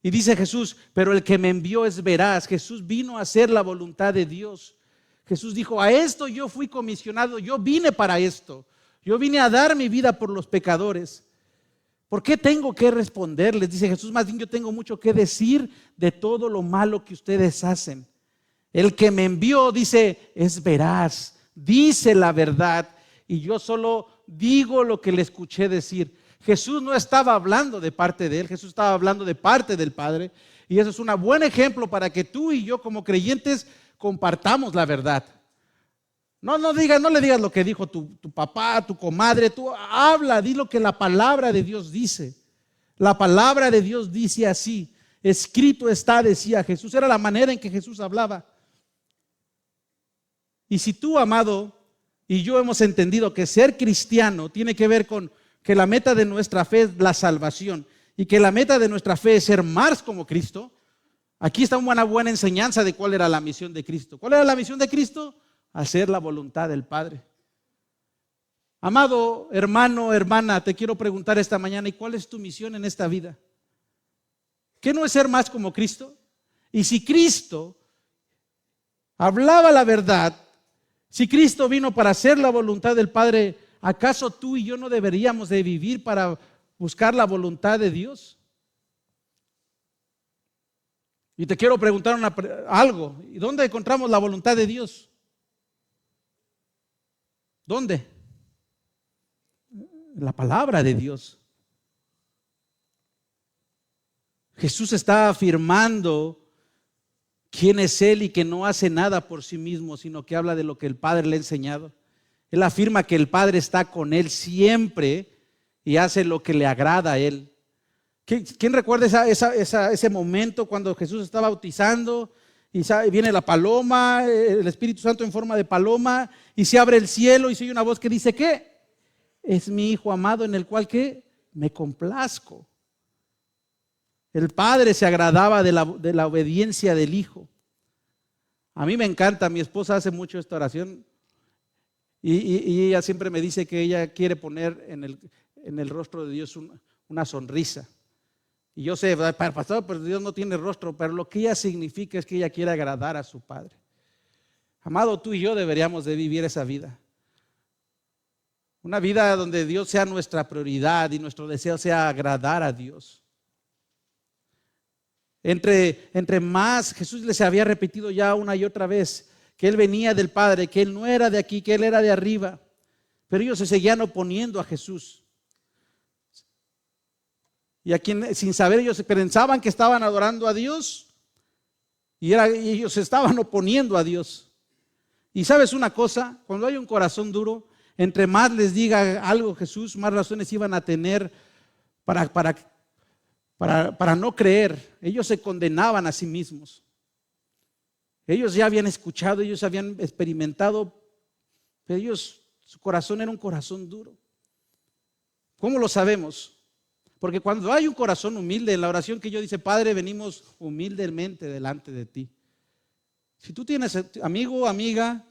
Y dice Jesús, pero el que me envió es veraz. Jesús vino a hacer la voluntad de Dios. Jesús dijo, a esto yo fui comisionado, yo vine para esto. Yo vine a dar mi vida por los pecadores. ¿Por qué tengo que responderles? Dice Jesús, más bien yo tengo mucho que decir de todo lo malo que ustedes hacen. El que me envió, dice, es veraz, dice la verdad, y yo solo digo lo que le escuché decir. Jesús no estaba hablando de parte de él, Jesús estaba hablando de parte del Padre, y eso es un buen ejemplo para que tú y yo como creyentes compartamos la verdad. No le digas lo que dijo tu papá, tu comadre, tú habla, di lo que la palabra de Dios dice. La palabra de Dios dice así, escrito está, decía Jesús, era la manera en que Jesús hablaba. Y si tú, amado, y yo hemos entendido que ser cristiano tiene que ver con que la meta de nuestra fe es la salvación y que la meta de nuestra fe es ser más como Cristo, aquí está una buena enseñanza de cuál era la misión de Cristo. ¿Cuál era la misión de Cristo? Hacer la voluntad del Padre. Amado hermano, hermana, te quiero preguntar esta mañana, ¿y cuál es tu misión en esta vida? ¿Qué no es ser más como Cristo? Y si Cristo hablaba la verdad, si Cristo vino para hacer la voluntad del Padre, ¿acaso tú y yo no deberíamos de vivir para buscar la voluntad de Dios? Y te quiero preguntar algo, ¿y dónde encontramos la voluntad de Dios? ¿Dónde? La palabra de Dios. Jesús está afirmando quién es Él y que no hace nada por sí mismo, sino que habla de lo que el Padre le ha enseñado. Él afirma que el Padre está con Él siempre y hace lo que le agrada a Él. ¿Quién recuerda ese momento cuando Jesús está bautizando y viene la paloma, el Espíritu Santo en forma de paloma, y se abre el cielo y se oye una voz que dice, ¿qué? Es mi Hijo amado en el cual ¿qué? Me complazco. El Padre se agradaba de la obediencia del Hijo. A mí me encanta, mi esposa hace mucho esta oración y ella siempre me dice que ella quiere poner en el rostro de Dios una sonrisa. Y yo sé, pastor, pero Dios no tiene rostro, pero lo que ella significa es que ella quiere agradar a su Padre. Amado, tú y yo deberíamos de vivir esa vida. Una vida donde Dios sea nuestra prioridad y nuestro deseo sea agradar a Dios. Entre más, Jesús les había repetido ya una y otra vez que Él venía del Padre, que Él no era de aquí, que Él era de arriba. Pero ellos se seguían oponiendo a Jesús. Y a quien, sin saber, ellos pensaban que estaban adorando a Dios y ellos se estaban oponiendo a Dios. Y sabes una cosa, cuando hay un corazón duro, entre más les diga algo Jesús, más razones iban a tener para no creer. Ellos se condenaban a sí mismos. Ellos ya habían escuchado, ellos habían experimentado, pero su corazón era un corazón duro. ¿Cómo lo sabemos? Porque cuando hay un corazón humilde, en la oración que yo dice, Padre, venimos humildemente delante de ti. Si tú tienes amigo, amiga,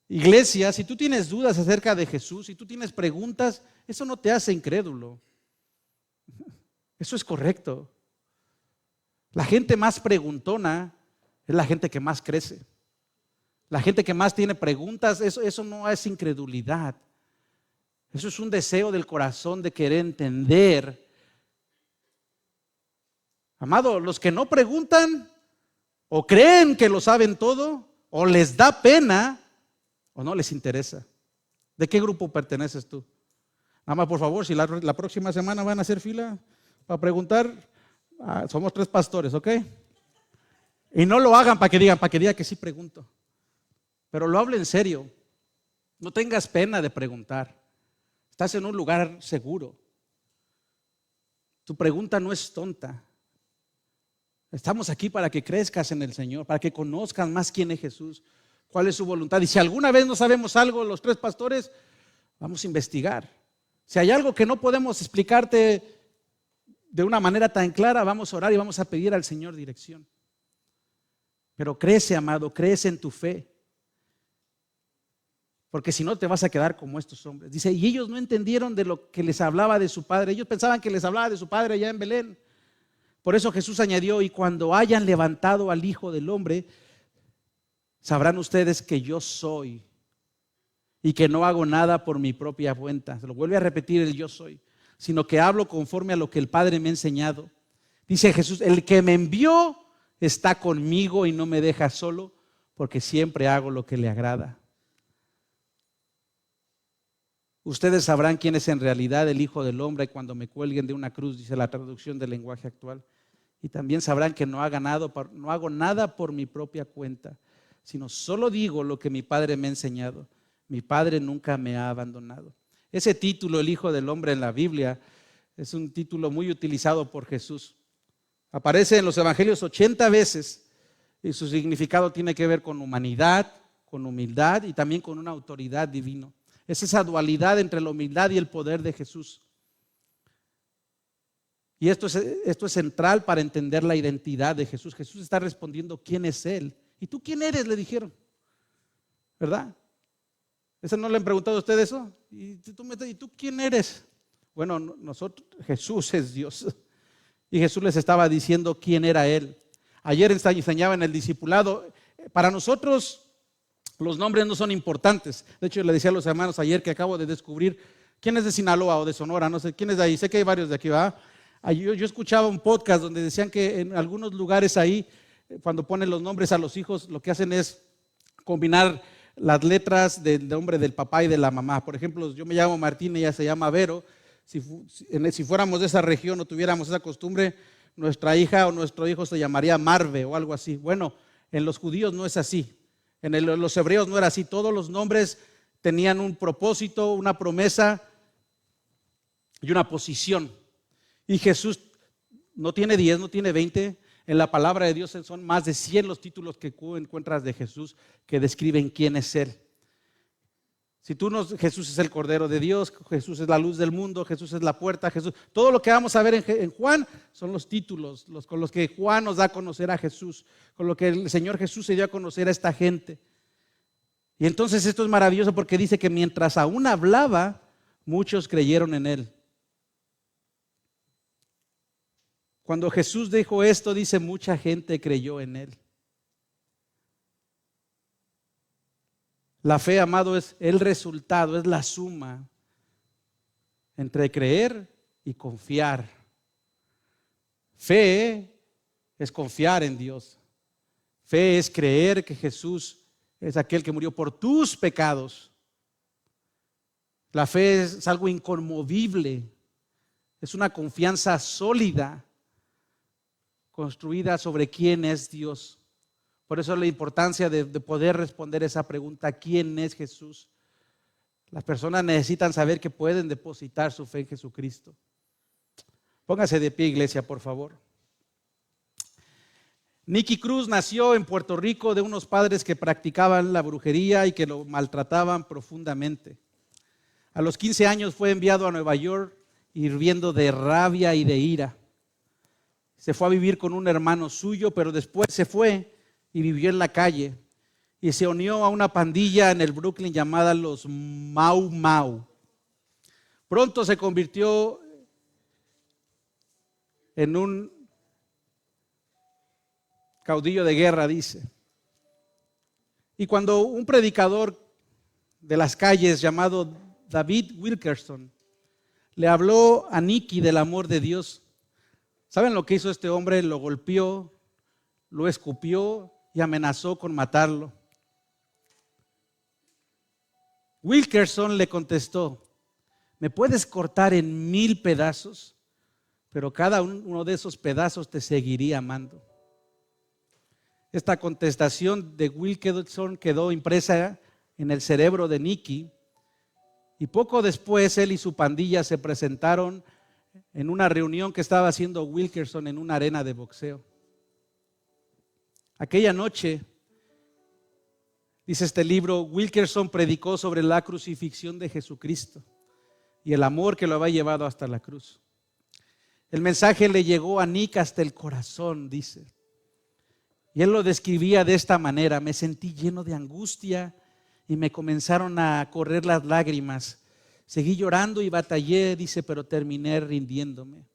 iglesia, si tú tienes dudas acerca de Jesús, si tú tienes preguntas, eso no te hace incrédulo. Eso es correcto. La gente más preguntona es la gente que más crece. La gente que más tiene preguntas, eso no es incredulidad. Eso es un deseo del corazón de querer entender. Amado, los que no preguntan o creen que lo saben todo, o les da pena, o no les interesa. ¿De qué grupo perteneces tú? Nada más, por favor, si la próxima semana van a hacer fila para preguntar, somos 3 pastores, ¿ok? Y no lo hagan para que digan que sí pregunto. Pero lo hablo en serio. No tengas pena de preguntar. Estás en un lugar seguro. Tu pregunta no es tonta. Estamos aquí para que crezcas en el Señor, para que conozcan más quién es Jesús, cuál es su voluntad. Y si alguna vez no sabemos algo, los 3 pastores, vamos a investigar. Si hay algo que no podemos explicarte de una manera tan clara, vamos a orar y vamos a pedir al Señor dirección. Pero crece, amado, crece en tu fe. Porque si no te vas a quedar como estos hombres. Dice, y ellos no entendieron de lo que les hablaba de su padre. Ellos pensaban que les hablaba de su padre allá en Belén. Por eso Jesús añadió, y cuando hayan levantado al Hijo del Hombre, sabrán ustedes que yo soy y que no hago nada por mi propia cuenta. Se lo vuelve a repetir el yo soy, sino que hablo conforme a lo que el Padre me ha enseñado. Dice Jesús, el que me envió está conmigo y no me deja solo, porque siempre hago lo que le agrada. Ustedes sabrán quién es en realidad el Hijo del Hombre cuando me cuelguen de una cruz, dice la traducción del lenguaje actual. Y también sabrán que no hago nada por mi propia cuenta, sino solo digo lo que mi Padre me ha enseñado. Mi Padre nunca me ha abandonado. Ese título, el Hijo del Hombre, en la Biblia, es un título muy utilizado por Jesús. Aparece en los evangelios 80 veces y su significado tiene que ver con humanidad, con humildad y también con una autoridad divina. Es esa dualidad entre la humildad y el poder de Jesús. Y esto es central para entender la identidad de Jesús. Jesús está respondiendo quién es Él. ¿Y tú quién eres? Le dijeron. ¿Verdad? ¿Eso no le han preguntado a usted eso? ¿Y tú quién eres? Bueno, Jesús es Dios. Y Jesús les estaba diciendo quién era Él. Ayer enseñaba en el discipulado. Para nosotros los nombres no son importantes. De hecho, le decía a los hermanos ayer que acabo de descubrir quién es de Sinaloa o de Sonora, no sé quién es de ahí. Sé que hay varios de aquí, ¿verdad? Yo escuchaba un podcast donde decían que en algunos lugares ahí, cuando ponen los nombres a los hijos, lo que hacen es combinar las letras del nombre del papá y de la mamá. Por ejemplo, yo me llamo Martín y ella se llama Vero. Si fuéramos de esa región o tuviéramos esa costumbre, nuestra hija o nuestro hijo se llamaría Marve o algo así. Bueno, en los judíos no es así. En los hebreos no era así. Todos los nombres tenían un propósito, una promesa y una posición. Y Jesús no tiene 10, no tiene 20. En la palabra de Dios son más de 100 los títulos que encuentras de Jesús que describen quién es Él. Jesús es el Cordero de Dios, Jesús es la luz del mundo, Jesús es la puerta, Jesús. Todo lo que vamos a ver en Juan son los títulos con los que Juan nos da a conocer a Jesús, con lo que el Señor Jesús se dio a conocer a esta gente. Y entonces esto es maravilloso porque dice que mientras aún hablaba, muchos creyeron en Él. Cuando Jesús dijo esto, dice, mucha gente creyó en Él. La fe, amado, es el resultado, es la suma entre creer y confiar. Fe es confiar en Dios. Fe es creer que Jesús es aquel que murió por tus pecados. La fe es algo inconmovible. Es una confianza sólida, construida sobre quién es Dios. Por eso la importancia de poder responder esa pregunta, ¿quién es Jesús? Las personas necesitan saber que pueden depositar su fe en Jesucristo. Póngase de pie, iglesia, por favor. Nicky Cruz nació en Puerto Rico de unos padres que practicaban la brujería y que lo maltrataban profundamente. A los 15 años fue enviado a Nueva York hirviendo de rabia y de ira. Se fue a vivir con un hermano suyo, pero después se fue y vivió en la calle y se unió a una pandilla en el Brooklyn llamada los Mau Mau. Pronto se convirtió en un caudillo de guerra, dice. Y cuando un predicador de las calles llamado David Wilkerson le habló a Nicky del amor de Dios, ¿saben lo que hizo este hombre? Lo golpeó, lo escupió y amenazó con matarlo. Wilkerson le contestó, ¿me puedes cortar en 1000 pedazos? Pero cada uno de esos pedazos te seguiría amando. Esta contestación de Wilkerson quedó impresa en el cerebro de Nicky y poco después él y su pandilla se presentaron en una reunión que estaba haciendo Wilkerson en una arena de boxeo. Aquella noche, dice este libro, Wilkerson predicó sobre la crucifixión de Jesucristo. y el amor que lo había llevado hasta la cruz. El mensaje le llegó a Nick hasta el corazón, dice. Y él lo describía de esta manera: me sentí lleno de angustia y me comenzaron a correr las lágrimas. Seguí llorando y batallé, dice, pero terminé rindiéndome.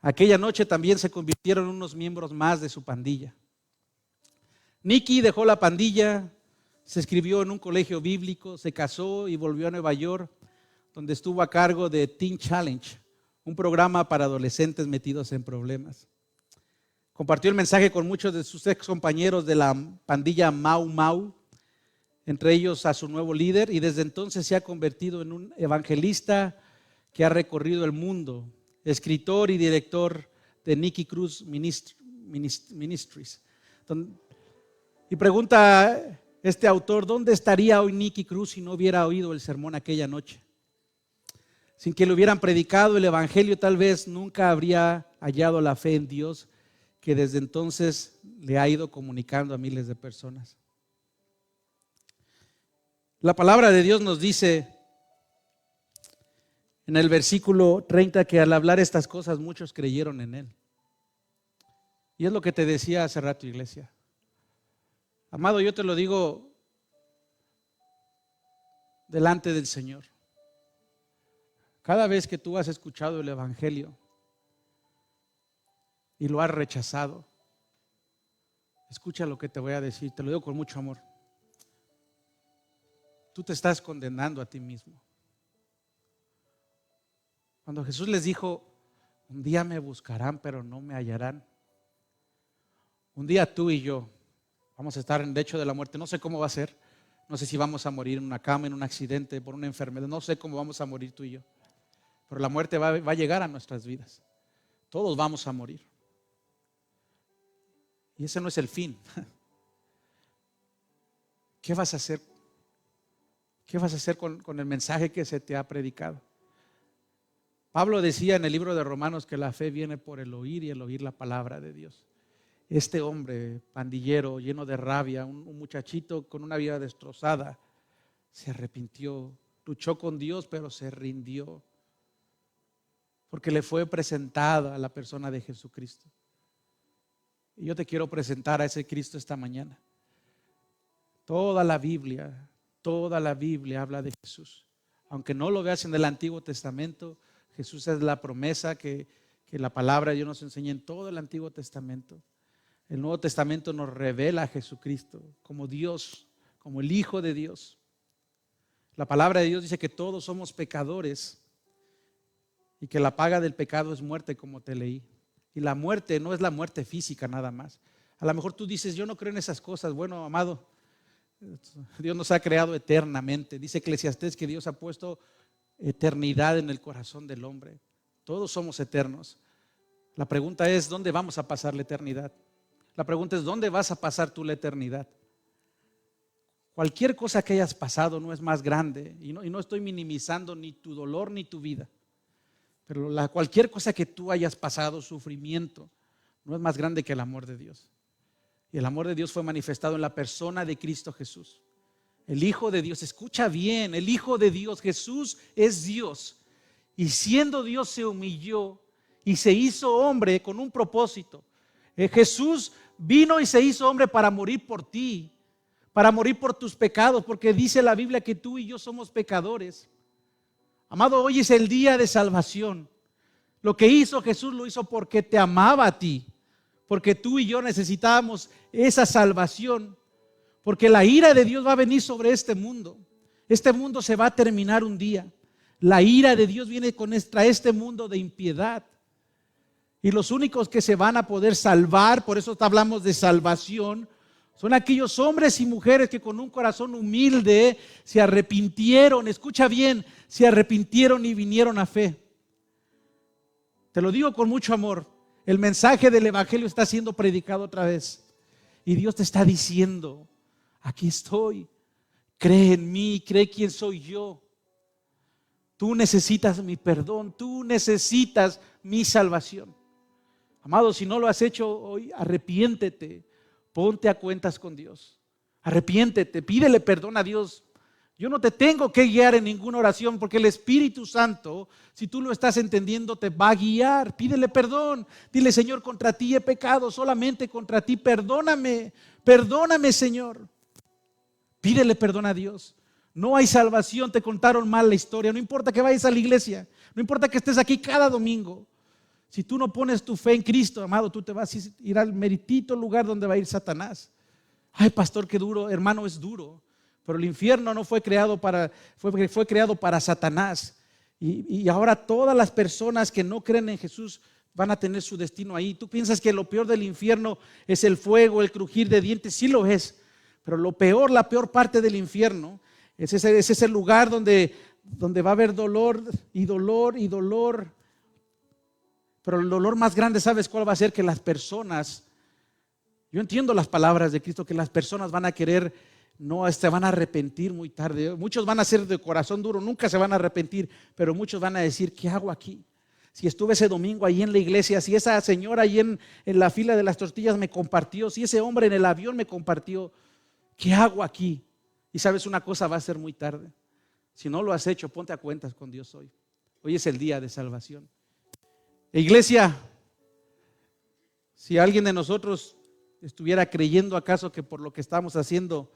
Aquella noche también se convirtieron en unos miembros más de su pandilla. Nicky dejó la pandilla, se inscribió en un colegio bíblico, se casó y volvió a Nueva York, donde estuvo a cargo de Teen Challenge, un programa para adolescentes metidos en problemas. Compartió el mensaje con muchos de sus ex compañeros de la pandilla Mau Mau, entre ellos a su nuevo líder, y desde entonces se ha convertido en un evangelista que ha recorrido el mundo, escritor y director de Nicky Cruz Ministries. Y pregunta este autor: ¿dónde estaría hoy Nicky Cruz si no hubiera oído el sermón aquella noche? Sin que le hubieran predicado el evangelio, tal vez nunca habría hallado la fe en Dios que desde entonces le ha ido comunicando a miles de personas. La palabra de Dios nos dice en el versículo 30 que al hablar estas cosas muchos creyeron en él. Y es lo que te decía hace rato, iglesia. Amado, yo te lo digo delante del Señor. Cada vez que tú has escuchado el evangelio y lo has rechazado, escucha lo que te voy a decir, te lo digo con mucho amor. Tú te estás condenando a ti mismo. Cuando Jesús les dijo: un día me buscarán pero no me hallarán, un día tú y yo vamos a estar en el lecho de la muerte. No sé cómo va a ser, no sé si vamos a morir en una cama, en un accidente, por una enfermedad, no sé cómo vamos a morir tú y yo, pero la muerte va a llegar a nuestras vidas. Todos vamos a morir. Y ese no es el fin. ¿Qué vas a hacer? ¿Qué vas a hacer con el mensaje que se te ha predicado? Pablo decía en el libro de Romanos que la fe viene por el oír y el oír la palabra de Dios. Este hombre pandillero, lleno de rabia, un muchachito con una vida destrozada, se arrepintió, luchó con Dios, pero se rindió, porque le fue presentada la persona de Jesucristo. Y yo te quiero presentar a ese Cristo esta mañana. Toda la Biblia habla de Jesús. Aunque no lo veas en el Antiguo Testamento, Jesús es la promesa que la palabra de Dios nos enseña en todo el Antiguo Testamento. El Nuevo Testamento nos revela a Jesucristo como Dios, como el Hijo de Dios. La palabra de Dios dice que todos somos pecadores y que la paga del pecado es muerte, como te leí. Y la muerte no es la muerte física nada más. A lo mejor tú dices: yo no creo en esas cosas. Bueno, amado, Dios nos ha creado eternamente. Dice Eclesiastés que Dios ha puesto eternidad en el corazón del hombre. Todos somos eternos. La pregunta es: ¿dónde vamos a pasar la eternidad? La pregunta es: ¿dónde vas a pasar tú la eternidad? Cualquier cosa que hayas pasado no es más grande, y no estoy minimizando ni tu dolor ni tu vida, pero cualquier cosa que tú hayas pasado, sufrimiento, no es más grande que el amor de Dios. Y el amor de Dios fue manifestado en la persona de Cristo Jesús, el Hijo de Dios. Escucha bien, el Hijo de Dios. Jesús es Dios, y siendo Dios se humilló y se hizo hombre con un propósito. Jesús vino y se hizo hombre para morir por ti, para morir por tus pecados, porque dice la Biblia que tú y yo somos pecadores. Amado, hoy es el día de salvación. Lo que hizo Jesús lo hizo porque te amaba a ti, porque tú y yo necesitábamos esa salvación, porque la ira de Dios va a venir sobre este mundo. Este mundo se va a terminar un día. La ira de Dios viene contra este mundo de impiedad. Y los únicos que se van a poder salvar, por eso hablamos de salvación, son aquellos hombres y mujeres que con un corazón humilde se arrepintieron. Escucha bien, se arrepintieron y vinieron a fe. Te lo digo con mucho amor. El mensaje del evangelio está siendo predicado otra vez. Y Dios te está diciendo: aquí estoy. Cree en mí, cree quién soy yo. Tú necesitas mi perdón, tú necesitas mi salvación. Amado, si no lo has hecho hoy, arrepiéntete, ponte a cuentas con Dios. Arrepiéntete, pídele perdón a Dios. Yo no te tengo que guiar en ninguna oración porque el Espíritu Santo, si tú lo estás entendiendo, te va a guiar. Pídele perdón. Dile, Señor, contra ti he pecado, solamente contra ti. Perdóname, perdóname, Señor. Pídele perdón a Dios. No hay salvación, te contaron mal la historia. No importa que vayas a la iglesia, no importa que estés aquí cada domingo. Si tú no pones tu fe en Cristo, amado, tú te vas a ir al meritito lugar donde va a ir Satanás. Ay, pastor, qué duro. Hermano, es duro. Pero el infierno no fue creado fue creado para Satanás. Y ahora todas las personas que no creen en Jesús van a tener su destino ahí. Tú piensas que lo peor del infierno es el fuego, el crujir de dientes. Sí lo es. Pero lo peor, la peor parte del infierno es ese lugar donde va a haber dolor y dolor y dolor. Pero el dolor más grande, ¿sabes cuál va a ser? Que las personas, yo entiendo las palabras de Cristo, que las personas van a querer, no, se van a arrepentir muy tarde. Muchos van a ser de corazón duro, nunca se van a arrepentir, pero muchos van a decir, ¿qué hago aquí? Si estuve ese domingo ahí en la iglesia, si esa señora ahí en la fila de las tortillas me compartió, si ese hombre en el avión me compartió, ¿qué hago aquí? Y sabes una cosa, va a ser muy tarde. Si no lo has hecho, ponte a cuentas con Dios hoy. Hoy es el día de salvación. Iglesia, si alguien de nosotros estuviera creyendo acaso que por lo que estamos haciendo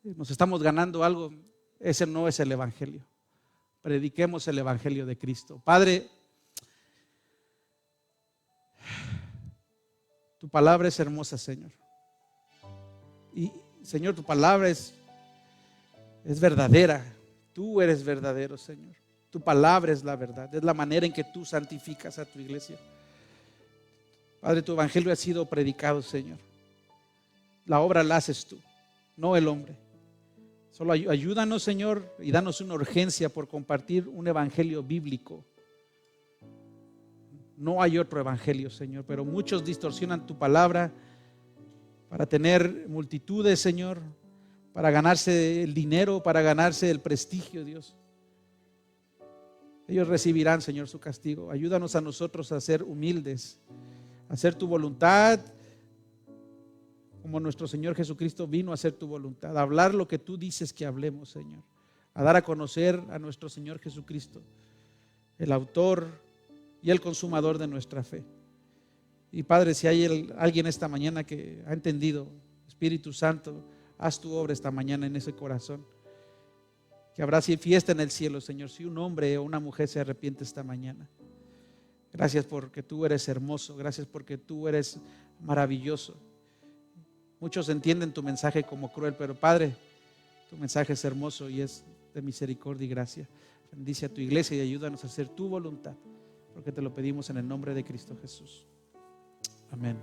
nos estamos ganando algo, ese no es el evangelio. Prediquemos el evangelio de Cristo. Padre, tu palabra es hermosa, Señor. Y Señor, tu palabra es verdadera. Tú eres verdadero, Señor. Tu palabra es la verdad. Es la manera en que tú santificas a tu iglesia. Padre, tu evangelio ha sido predicado, Señor. La obra la haces tú, no el hombre. Solo ayúdanos, Señor, y danos una urgencia por compartir un evangelio bíblico. No hay otro evangelio, Señor, pero muchos distorsionan tu palabra para tener multitudes, Señor, para ganarse el dinero, para ganarse el prestigio, Dios. Ellos recibirán, Señor, su castigo. Ayúdanos a nosotros a ser humildes, a hacer tu voluntad, como nuestro Señor Jesucristo vino a hacer tu voluntad, a hablar lo que tú dices que hablemos, Señor, a dar a conocer a nuestro Señor Jesucristo, el autor y el consumador de nuestra fe. Y Padre, si hay alguien esta mañana que ha entendido, Espíritu Santo, haz tu obra esta mañana en ese corazón. Que habrá fiesta en el cielo, Señor, si un hombre o una mujer se arrepiente esta mañana. Gracias porque tú eres hermoso, gracias porque tú eres maravilloso. Muchos entienden tu mensaje como cruel, pero Padre, tu mensaje es hermoso y es de misericordia y gracia. Bendice a tu iglesia y ayúdanos a hacer tu voluntad, porque te lo pedimos en el nombre de Cristo Jesús. Amén.